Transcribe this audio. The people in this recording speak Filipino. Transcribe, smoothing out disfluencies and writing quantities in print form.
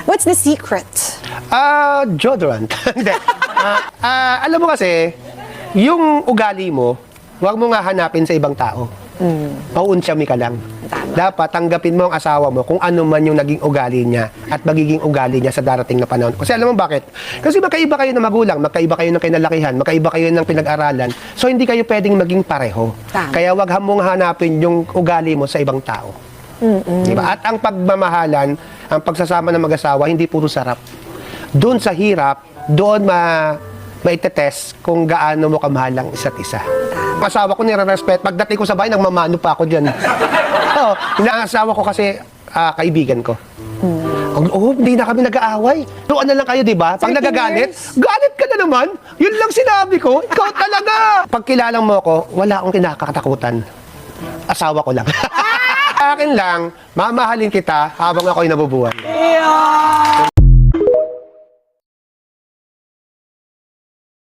What's the secret? Deodorant. Hindi. Alam mo kasi, yung ugali mo, huwag mo nga hanapin sa ibang tao. Pauunsyami ka lang. Tama. Dapat tanggapin mo ang asawa mo kung ano man yung naging ugali niya at magiging ugali niya sa darating na panahon. Kasi alam mo bakit? Kasi magkaiba kayo ng magulang, magkaiba kayo ng kinalakihan, magkaiba kayo ng pinag-aralan. So hindi kayo pwedeng maging pareho. Tama. Kaya wag mong hanapin yung ugali mo sa ibang tao. Diba? At ang pagmamahalan, ang pagsasama ng mag-asawa, hindi puro sarap. Doon sa hirap, doon maitetest kung gaano mo kamahal ang isa't isa. Ang asawa ko nire-respect. Pagdating ko sa bahay, nagmamano pa ako dyan. Oo, inaasawa ko kasi kaibigan ko. Hindi na kami nag-aaway. Doon na lang kayo, di ba? Pag 13 nagagalit, years. galit ka na naman. Yun lang sinabi ko. Ikaw talaga. Pag kilalang mo ako, wala akong kinakatakutan. Asawa ko lang. Akin lang, mamahalin kita habang ako'y nabubuhay. Yeah!